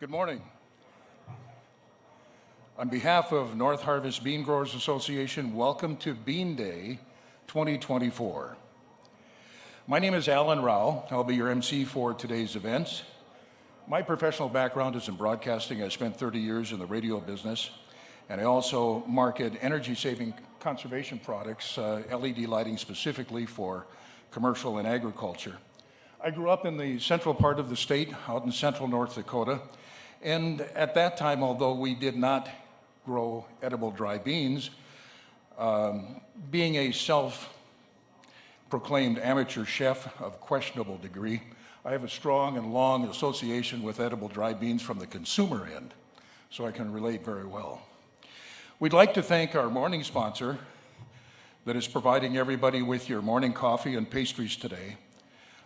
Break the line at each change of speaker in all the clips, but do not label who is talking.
Good morning. On behalf of Northarvest Bean Growers Association, welcome to Bean Day 2024. My name is Alan Rao. I'll be your MC for today's events. My professional background is in broadcasting. I spent 30 years in the radio business, and I also market energy-saving conservation products, LED lighting specifically for commercial and agriculture. I grew up in the central part of the state, out in central North Dakota, and at that time, although we did not grow edible dry beans, being a self-proclaimed amateur chef of questionable degree, I have a strong and long association with edible dry beans from the consumer end, so I can relate very well. We'd like to thank our morning sponsor that is providing everybody with your morning coffee and pastries today.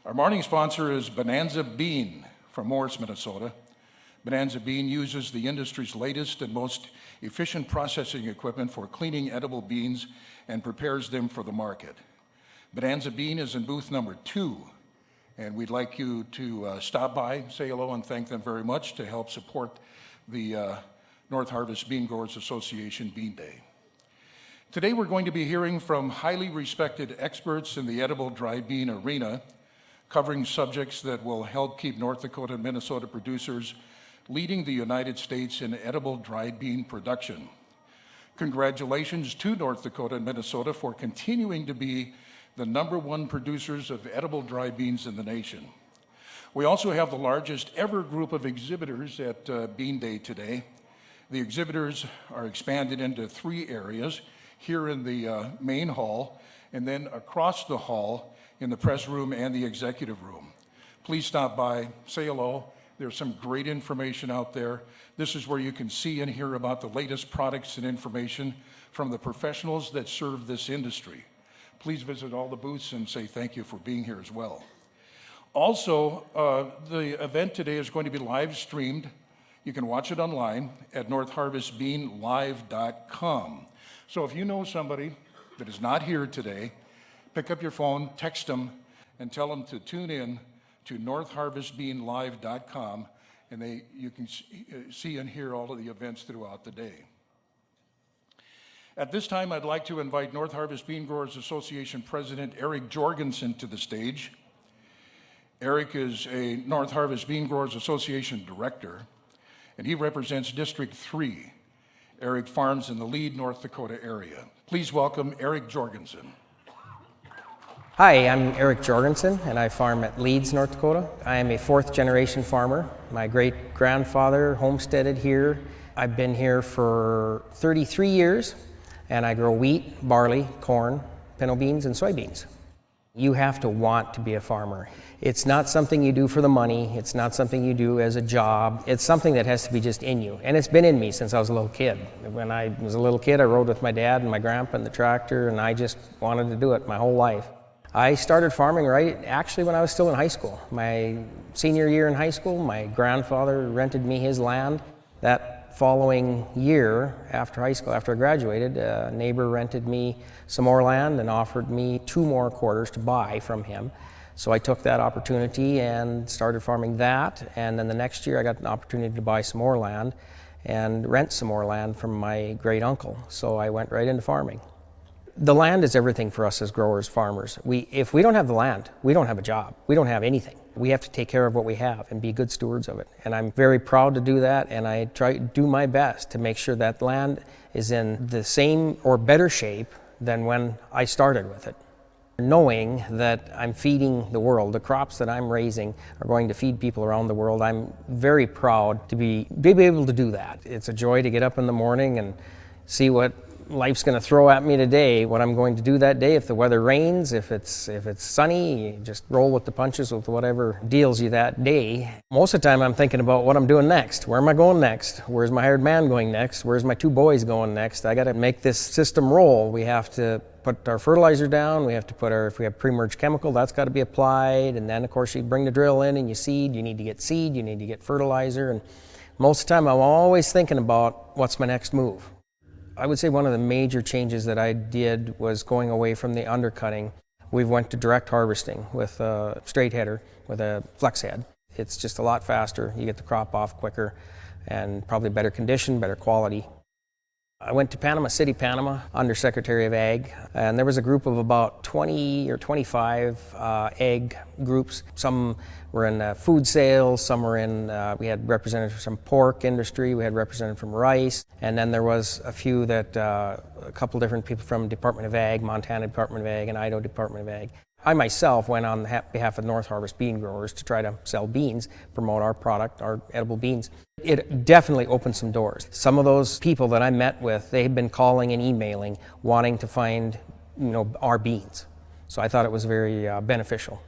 Our morning sponsor is Bonanza Bean from Morris, Minnesota. Bonanza Bean uses the industry's latest and most efficient processing equipment for cleaning edible beans and prepares them for the market. Bonanza Bean is in booth number 2, and we'd like you to stop by, say hello, and thank them very much to help support the Northarvest Bean Growers Association Bean Day. Today we're going to be hearing from highly respected experts in the edible dry bean arena, covering subjects that will help keep North Dakota and Minnesota producers leading the United States in edible dry bean production. Congratulations to North Dakota and Minnesota for continuing to be the #1 producers of edible dry beans in the nation. We also have the largest ever group of exhibitors at Bean Day today. The exhibitors are expanded into 3 areas, here in the main hall, and then across the hall in the press room and the executive room. Please stop by, say hello. There's some great information out there. This is where you can see and hear about the latest products and information from the professionals that serve this industry. Please visit all the booths and say thank you for being here as well. Also, the event today is going to be live streamed. You can watch it online at northarvestbeanlive.com. So if you know somebody that is not here today, pick up your phone, text them, and tell them to tune in to northarvestbeanlive.com, and you can see and hear all of the events throughout the day. At this time, I'd like to invite Northarvest Bean Growers Association President Eric Jorgenson to the stage. Eric is a Northarvest Bean Growers Association Director, and he represents District 3. Eric farms in the Lead, North Dakota area. Please welcome Eric Jorgenson.
Hi, I'm Eric Jorgenson, and I farm at Leeds, North Dakota. I am a 4th-generation farmer. My great-grandfather homesteaded here. I've been here for 33 years, and I grow wheat, barley, corn, pinto beans, and soybeans. You have to want to be a farmer. It's not something you do for the money. It's not something you do as a job. It's something that has to be just in you, and it's been in me since I was a little kid. When I was a little kid, I rode with my dad and my grandpa in the tractor, and I just wanted to do it my whole life. I started farming actually when I was still in high school. My senior year in high school, my grandfather rented me his land. That following year after high school, after I graduated, a neighbor rented me some more land and offered me 2 more quarters to buy from him. So I took that opportunity and started farming that, and then the next year I got an opportunity to buy some more land and rent some more land from my great uncle. So I went right into farming. The land is everything for us as growers, farmers. If we don't have the land, we don't have a job. We don't have anything. We have to take care of what we have and be good stewards of it. And I'm very proud to do that, and I try to do my best to make sure that land is in the same or better shape than when I started with it. Knowing that I'm feeding the world, the crops that I'm raising are going to feed people around the world, I'm very proud to be able to do that. It's a joy to get up in the morning and see what life's going to throw at me today, what I'm going to do that day. If the weather rains, if it's sunny, you just roll with the punches with whatever deals you that day. Most of the time I'm thinking about what I'm doing next. Where am I going next? Where's my hired man going next? Where's my 2 boys going next? I got to make this system roll. We have to put our fertilizer down. We have to put if we have pre-merged chemical, that's got to be applied. And then of course you bring the drill in and you seed. You need to get seed. You need to get fertilizer. And most of the time I'm always thinking about what's my next move. I would say one of the major changes that I did was going away from the undercutting. We went to direct harvesting with a straight header, with a flex head. It's just a lot faster. You get the crop off quicker and probably better condition, better quality. I went to Panama City, Panama, under Secretary of Ag, and there was a group of about 20 or 25 ag groups. Some were in food sales, some were in, we had representatives from pork industry, we had representatives from rice, and then there was a few that, a couple different people from Department of Ag, Montana Department of Ag, and Idaho Department of Ag. I myself went on behalf of Northarvest bean growers to try to sell beans, promote our product, our edible beans. It definitely opened some doors. Some of those people that I met with, they had been calling and emailing, wanting to find, our beans. So I thought it was very beneficial.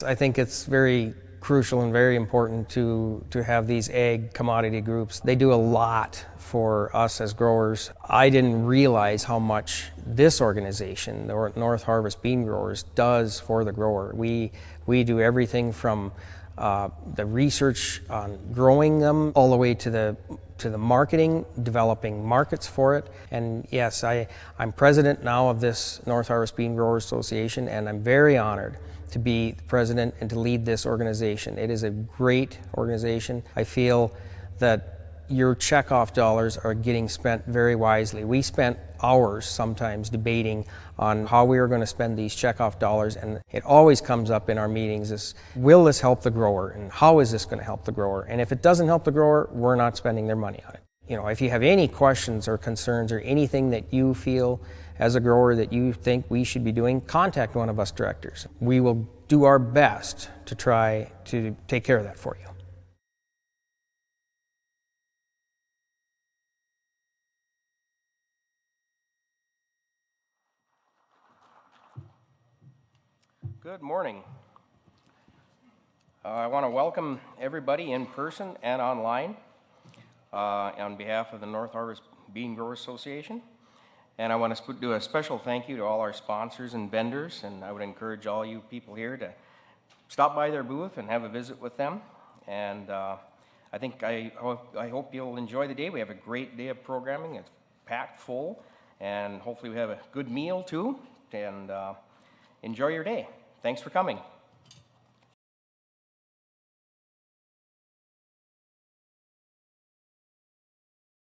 I think it's very crucial and very important to have these ag commodity groups. They do a lot for us as growers. I didn't realize how much this organization, the Northarvest Bean Growers, does for the grower. We do everything from the research on growing them all the way to the marketing, developing markets for it. And yes, I'm president now of this Northarvest Bean Growers Association, and I'm very honored to be the president and to lead this organization. It is a great organization. I feel that your checkoff dollars are getting spent very wisely. We spent hours sometimes debating on how we were going to spend these checkoff dollars, and it always comes up in our meetings is, will this help the grower, and how is this going to help the grower? And if it doesn't help the grower, we're not spending their money on it. If you have any questions or concerns or anything that you feel as a grower that you think we should be doing, contact one of us directors. We will do our best to try to take care of that for you. Good morning. I want to welcome everybody in person and online on behalf of the Northarvest Bean Growers Association. And I want to do a special thank you to all our sponsors and vendors, and I would encourage all you people here to stop by their booth and have a visit with them. And I hope you'll enjoy the day. We have a great day of programming. It's packed full, and hopefully we have a good meal too. And enjoy your day. Thanks for coming.